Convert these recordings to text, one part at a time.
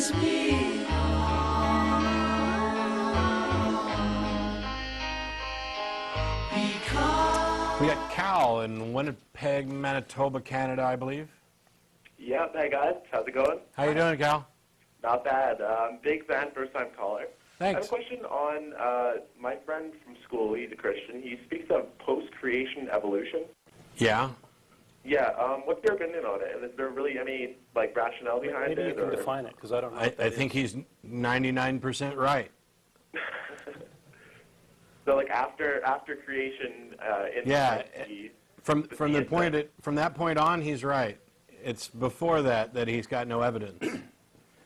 turns me on. Because We got Cal in Winnipeg, Manitoba, Canada, I believe. Yep. Hey guys, how's it going? How you doing, Cal? Not bad. Big fan, first-time caller. I have Thanks. a question on my friend from school. He's a Christian. He speaks of post-creation evolution. Yeah. Yeah. What's your opinion on it? And is there really any rationale behind Maybe it? you can define it, because I don't know. I think he's 99% right. So after creation, Yeah. From the that point on, he's right. It's before that he's got no evidence.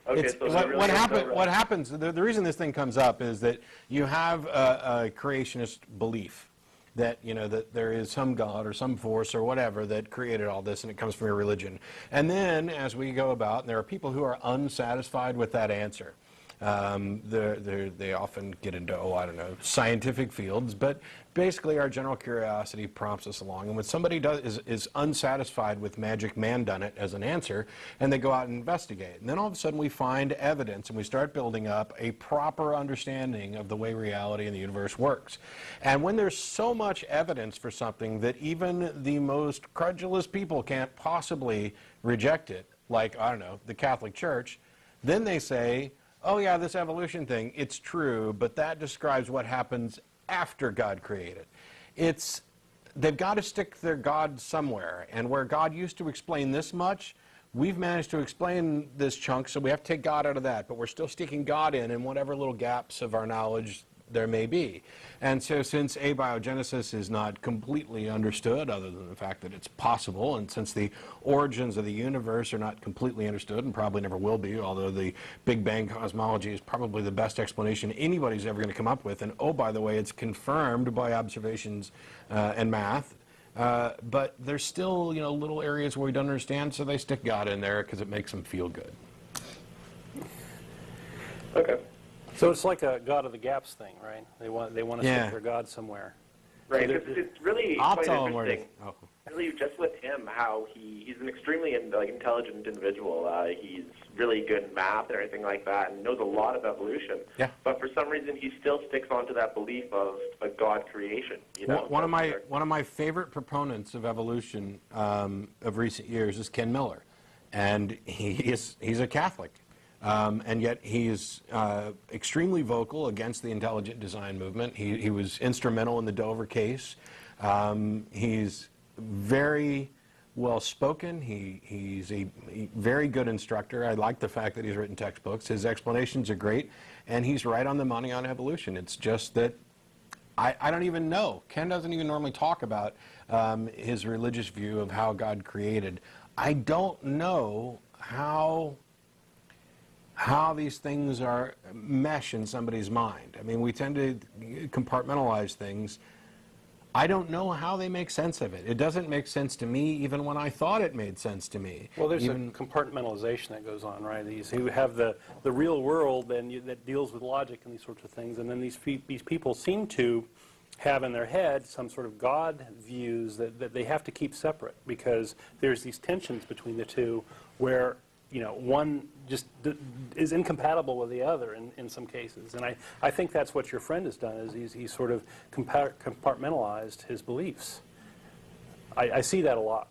Okay, so What happens, the reason this thing comes up is that you have a creationist belief that, that there is some God or some force or whatever that created all this, and it comes from your religion. And then, as we go about, and there are people who are unsatisfied with that answer. They often get into, scientific fields, but basically our general curiosity prompts us along. And when somebody is unsatisfied with magic man done it as an answer, and they go out and investigate, and then all of a sudden we find evidence, and we start building up a proper understanding of the way reality and the universe works. And when there's so much evidence for something that even the most credulous people can't possibly reject it, like, the Catholic Church, then they say, oh yeah, this evolution thing, it's true, but that describes what happens after God created. They've got to stick their God somewhere, and where God used to explain this much, we've managed to explain this chunk, so we have to take God out of that, but we're still sticking God in whatever little gaps of our knowledge there may be. And so since abiogenesis is not completely understood, other than the fact that it's possible, and since the origins of the universe are not completely understood and probably never will be, although the Big Bang cosmology is probably the best explanation anybody's ever going to come up with, and oh, by the way, it's confirmed by observations and math, but there's still, little areas where we don't understand, so they stick God in there because it makes them feel good. Okay. So it's like a God of the Gaps thing, right? They want to stick their God somewhere. Right. So It's really I'll quite tell him where interesting. to. Really, just with him, how he's an extremely intelligent individual. He's really good in math and everything like that, and knows a lot of evolution. Yeah. But for some reason, he still sticks onto that belief of a God creation. One of my favorite proponents of evolution of recent years is Ken Miller, and he's a Catholic. And yet he's extremely vocal against the intelligent design movement. He was instrumental in the Dover case. He's very well spoken. He's a very good instructor. I like the fact that he's written textbooks. His explanations are great, and he's right on the money on evolution. It's just that I don't even know. Ken doesn't even normally talk about his religious view of how God created. I don't know how these things are mesh in somebody's mind. I mean, we tend to compartmentalize things. I don't know how they make sense of it. It doesn't make sense to me even when I thought it made sense to me. Well, there's a compartmentalization that goes on, right? You have the real world that deals with logic and these sorts of things, and then these people seem to have in their head some sort of God views that they have to keep separate, because there's these tensions between the two where one just is incompatible with the other in some cases. And I think that's what your friend has done, is he's sort of compartmentalized his beliefs. I see that a lot.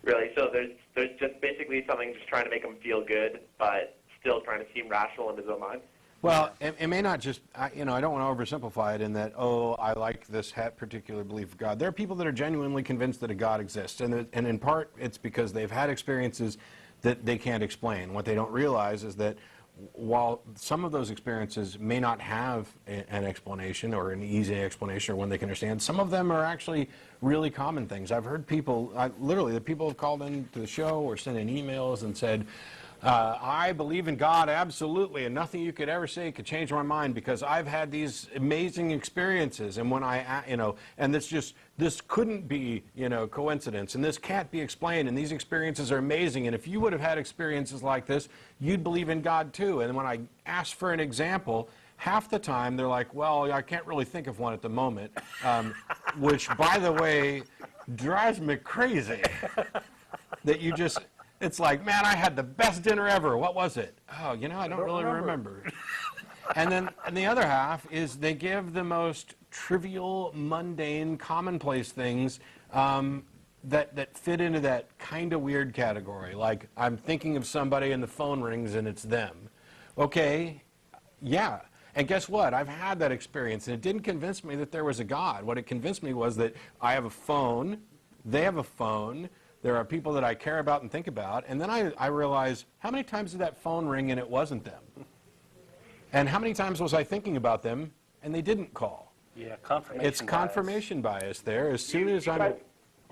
Really? So there's just basically something just trying to make him feel good, but still trying to seem rational in his own mind? Well, it may not just, I don't want to oversimplify it in that, oh, I like this particular belief of God. There are people that are genuinely convinced that a God exists, and in part it's because they've had experiences that they can't explain. What they don't realize is that while some of those experiences may not have an explanation or an easy explanation or one they can understand, some of them are actually really common things. I've heard people, literally, the people have called into the show or sent in emails and said, I believe in God absolutely, and nothing you could ever say could change my mind because I've had these amazing experiences, and when and this couldn't be, coincidence, and this can't be explained, and these experiences are amazing, and if you would have had experiences like this, you'd believe in God too. And when I ask for an example, half the time they're like, well, I can't really think of one at the moment, which, by the way, drives me crazy that you just... It's like, man, I had the best dinner ever. What was it? Oh, you know, I don't really remember. And then and the other half is they give the most trivial, mundane, commonplace things that fit into that kind of weird category. Like, I'm thinking of somebody and the phone rings and it's them. Okay, yeah. And guess what? I've had that experience, and it didn't convince me that there was a God. What it convinced me was that I have a phone, they have a phone, there are people that I care about and think about, and then I realized, how many times did that phone ring and it wasn't them? And how many times was I thinking about them and they didn't call? Yeah, confirmation It's confirmation bias there. As soon as You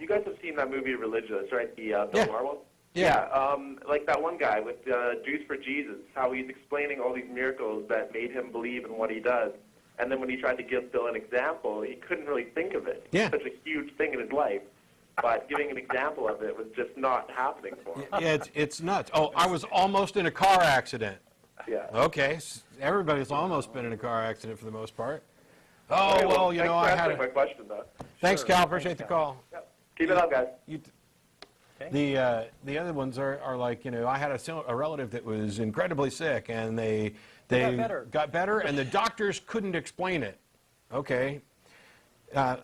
guys have seen that movie Religious, right? The Bill Yeah. Maher one? Yeah. Like that one guy with Jews for Jesus, how he's explaining all these miracles that made him believe in what he does. And then when he tried to give Bill an example, he couldn't really think of it. Yeah. It's such a huge thing in his life. But giving an example of it was just not happening for him. Yeah, it's nuts. Oh, I was almost in a car accident. Yeah. Okay, everybody's almost been in a car accident for the most part. Oh, Okay, well, you know, I thanks for had answering my question, though. Thanks, Sure. Cal. Appreciate the call. Yep. Keep it up, guys. The other ones are like, you know, I had a relative that was incredibly sick, and they got better, and the doctors couldn't explain it. Okay.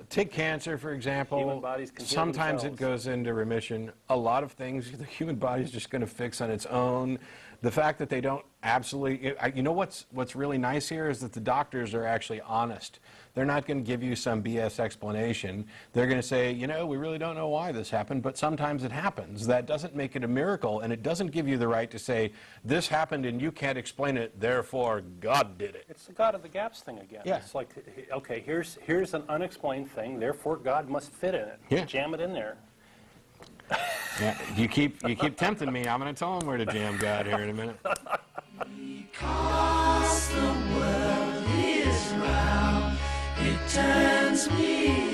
Take cancer, for example. Human bodies can heal Sometimes it themselves. goes into remission. A lot of things the human body is just going to fix on its own. The fact that they don't absolutely, you know what's really nice here is that the doctors are actually honest. They're not going to give you some BS explanation. They're going to say, you know, we really don't know why this happened, but sometimes it happens. That doesn't make it a miracle, and it doesn't give you the right to say, this happened and you can't explain it, therefore God did it. It's the God of the gaps thing again. Yeah. It's like, okay, here's an unexplained thing, therefore God must fit in it. Yeah. Jam it in there. Yeah, you keep tempting me. I'm going to tell them where to jam God here in a minute. Because the world is round, it turns me